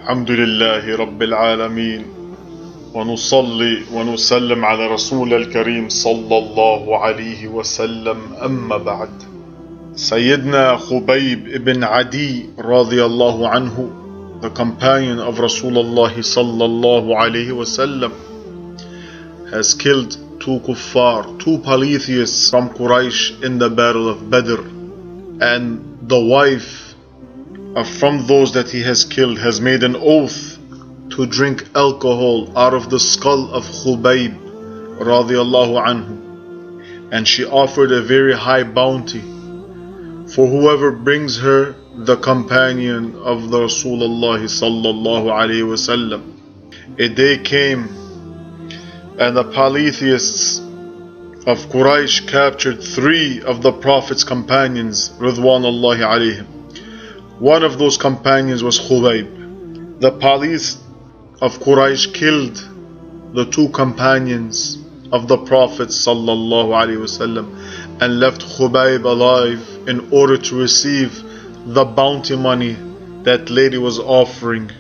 الحمد لله رب العالمين ونصلي ونسلم على رسول الكريم صلى الله عليه وسلم أما بعد. Sayyidina Khubayb ibn Adi radiyallahu anhu, the companion of Rasulullah sallallahu alayhi wasallam, has killed two kuffar, two polytheists from Quraysh in the battle of Badr, and the wife from those that he has killed has made an oath to drink alcohol out of the skull of Khubayb radiyallahu anhu, and she offered a very high bounty for whoever brings her the companion of the Rasulullah sallallahu alayhi wasallam. A day came and the polytheists of Quraysh captured three of the Prophet's companions ridwanullahi alayhim. One of those companions was Khubayb. The police of Quraysh killed the two companions of the Prophet sallallahu alaihi wasallam and left Khubayb alive in order to receive the bounty money that lady was offering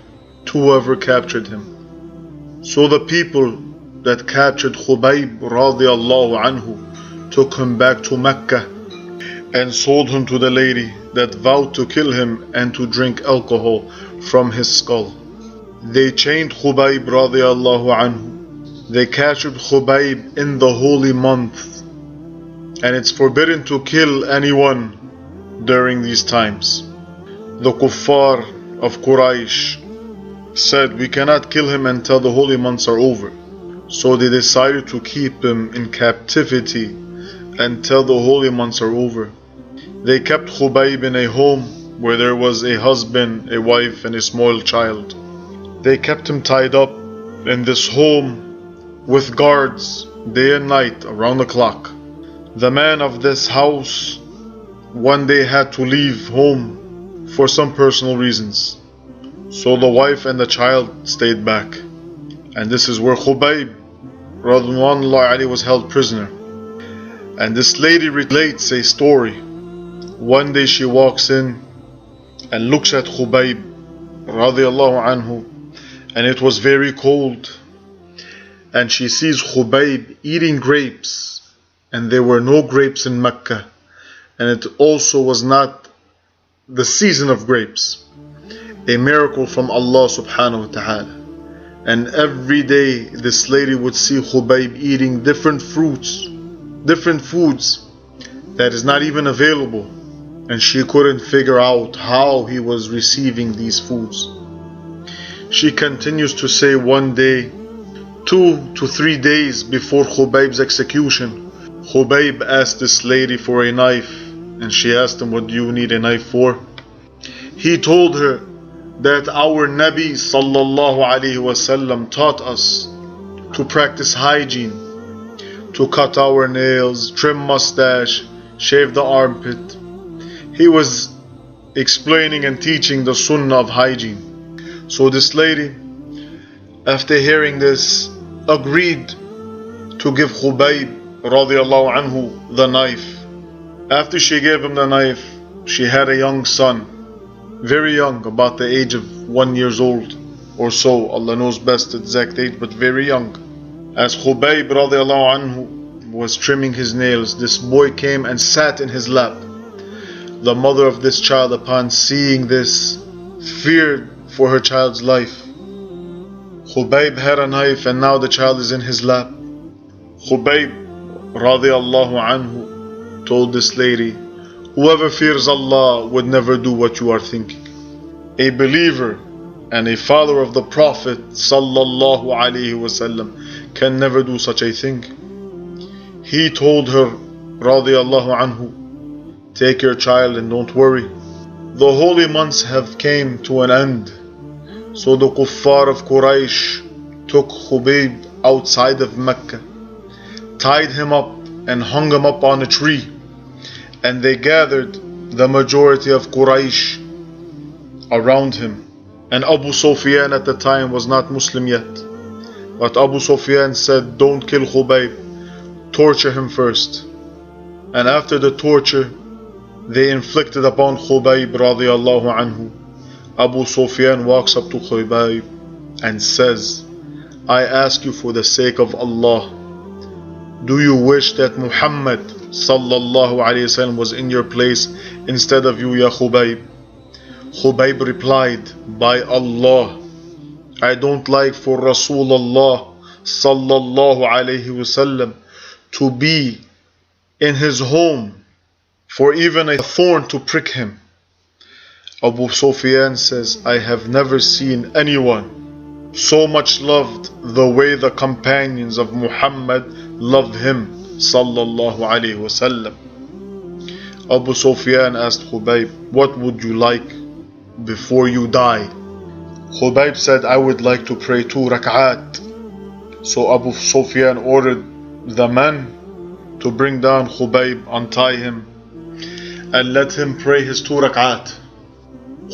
to whoever captured him. So the people that captured Khubayb radiyallahu anhu took him back to Mecca and sold him to the lady that vowed to kill him and to drink alcohol from his skull. They chained Khubayb radiyallahu anhu. They captured Khubayb in the holy month, and it's forbidden to kill anyone during these times. The kuffar of Quraysh said, we cannot kill him until the holy months are over. So they decided to keep him in captivity until the holy months are over. They kept Khubayb in a home where there was a husband, a wife, and a small child. They kept him tied up in this home with guards day and night around the clock. The man of this house one day had to leave home for some personal reasons. So the wife and the child stayed back. And this is where Khubayb radhiyallahu anhu was held prisoner. And this lady relates a story. One day she walks in and looks at Khubayb radiyallahu anhu, and it was very cold, and she sees Khubayb eating grapes, and there were no grapes in Mecca, and it also was not the season of grapes. A miracle from Allah subhanahu wa ta'ala. And every day this lady would see Khubayb eating different fruits, different foods that is not even available. And she couldn't figure out how he was receiving these foods. She continues to say one day, 2 to 3 days before Khubayb's execution, Khubayb asked this lady for a knife, and she asked him, what do you need a knife for? He told her that our Nabi sallallahu alaihi wasallam taught us to practice hygiene, to cut our nails, trim mustache, shave the armpit. He was explaining and teaching the sunnah of hygiene. So this lady, after hearing this, agreed to give Khubayb radiyallahu anhu the knife. After she gave him the knife, she had a young son, very young, about the age of 1 year old or so. Allah knows best the exact age, but very young. As Khubayb radiyallahu anhu was trimming his nails, this boy came and sat in his lap. The mother of this child, upon seeing this, feared for her child's life. Khubayb had a knife and now the child is in his lap. Khubayb radiyallahu anhu told this lady, whoever fears Allah would never do what you are thinking. A believer and a follower of the Prophet sallallahu alaihi wasallam can never do such a thing. He told her radiyallahu anhu, take your child and don't worry. The holy months have came to an end. So the kuffar of Quraysh took Khubayb outside of Mecca, tied him up and hung him up on a tree, and they gathered the majority of Quraysh around him. And Abu Sufyan at the time was not Muslim yet, but Abu Sufyan said, don't kill Khubayb, torture him first. And after the torture, they inflicted upon Khubayb radiyallahu anhu Abu Sufyan walks up to Khubayb and says, I ask you for the sake of Allah, do you wish that Muhammad sallallahu alayhi wasallam was in your place instead of you, ya Khubayb? Khubayb replied, by Allah, I don't like for Rasulullah sallallahu alayhi wasallam to be in his home for even a thorn to prick him. Abu Sufyan says, I have never seen anyone so much loved the way the companions of Muhammad loved him sallallahu alayhi wasallam. Abu Sufyan asked Khubayb, what would you like before you die? Khubayb said, I would like to pray 2 rak'at. So Abu Sufyan ordered the men to bring down Khubayb, untie him, and let him pray his 2 rak'at.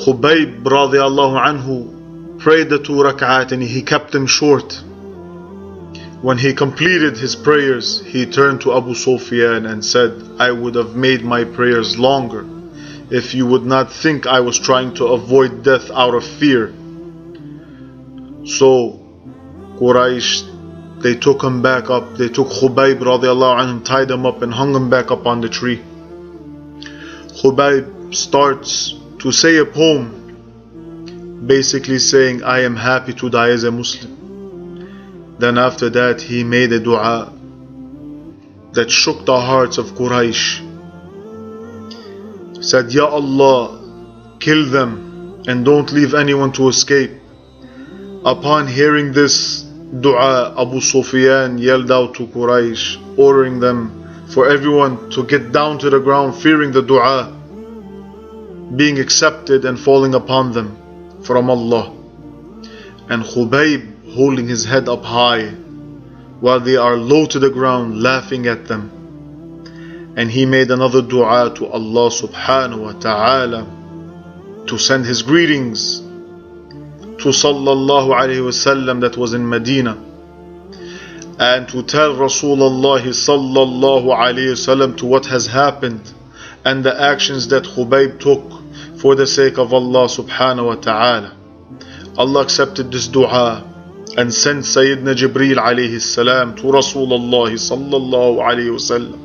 Khubayb radiallahu anhu prayed the 2 rak'at and he kept them short. When he completed his prayers, he turned to Abu Sufyan and said, I would have made my prayers longer if you would not think I was trying to avoid death out of fear. So Quraysh, they took him back up. They took Khubayb radiallahu anhu, tied him up and hung him back up on the tree. Khubayb starts to say a poem, basically saying, I am happy to die as a Muslim. Then after that he made a dua that shook the hearts of Quraysh. Said, Ya Allah, kill them and don't leave anyone to escape. Upon hearing this dua, Abu Sufyan yelled out to Quraysh, ordering them for everyone to get down to the ground, fearing the dua being accepted and falling upon them from Allah. And Khubayb holding his head up high while they are low to the ground, laughing at them. And he made another dua to Allah subhanahu wa ta'ala to send his greetings to sallallahu alayhi wasallam that was in Medina, and to tell Rasulullah sallallahu alayhi wasallam to what has happened and the actions that Khubayb took for the sake of Allah subhanahu wa ta'ala. Allah accepted this dua and sent Sayyidina Jibreel alayhi salam to Rasulullah sallallahu alayhi wasallam.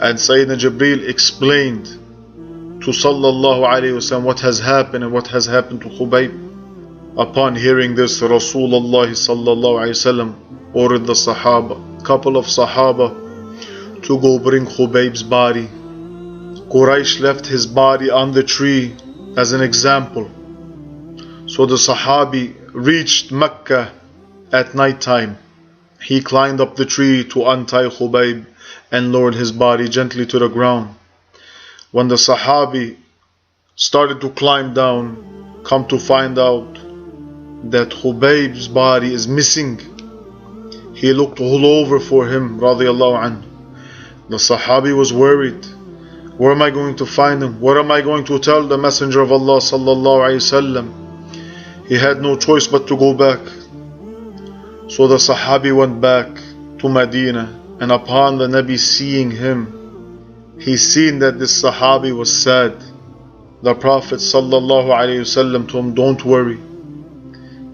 And Sayyidina Jibreel explained to sallallahu alayhi wasallam what has happened and what has happened to Khubayb. Upon hearing this, Rasulullah sallallahu alayhi wasallam ordered the couple of Sahaba, to go bring Khubayb's body. Quraysh left his body on the tree as an example. So the Sahabi reached Mecca at night time. He climbed up the tree to untie Khubayb and lowered his body gently to the ground. When the Sahabi started to climb down, come to find out that Khubayb's body is missing. He looked all over for him radiallahu anhu. The Sahabi was worried. Where am I going to find him? What am I going to tell the Messenger of Allah sallallahu alayhi wasallam? He had no choice but to go back. So the Sahabi went back to Medina, and upon the Nabi seeing him, he seen that this Sahabi was sad. The Prophet sallallahu alayhi wasallam told him, don't worry,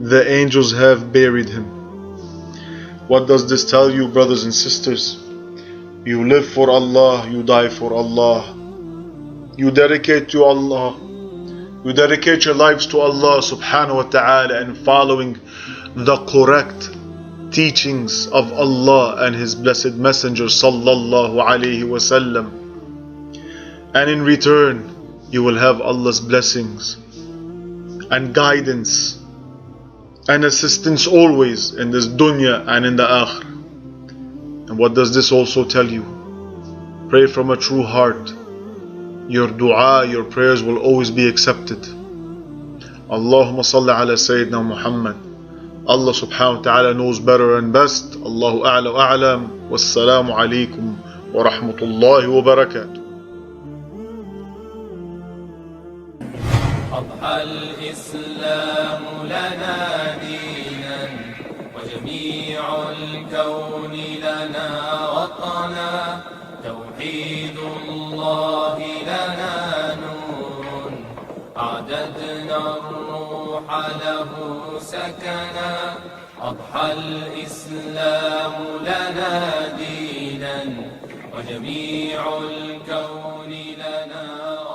the angels have buried him. What does this tell you, brothers and sisters? You live for Allah, you die for Allah. You dedicate to Allah. You dedicate your lives to Allah subhanahu wa ta'ala and following the correct teachings of Allah and His blessed Messenger sallallahu alayhi wasallam. And in return, you will have Allah's blessings and guidance and assistance always in this dunya and in the akhirah. And what does this also tell you? Pray from a true heart. Your dua, your prayers will always be accepted. Allahumma salli ala Sayyidina Muhammad. Allah subhanahu wa ta'ala knows better and best. Allahu a'la wa a'lam. Wassalamu alaikum wa rahmatullahi wa barakatuh. أضحى الإسلام لنا دينا وجميع الكون لنا وطنا توحيد الله لنا نور أعددنا الروح له سكنا، أضحى الإسلام لنا دينا وجميع الكون لنا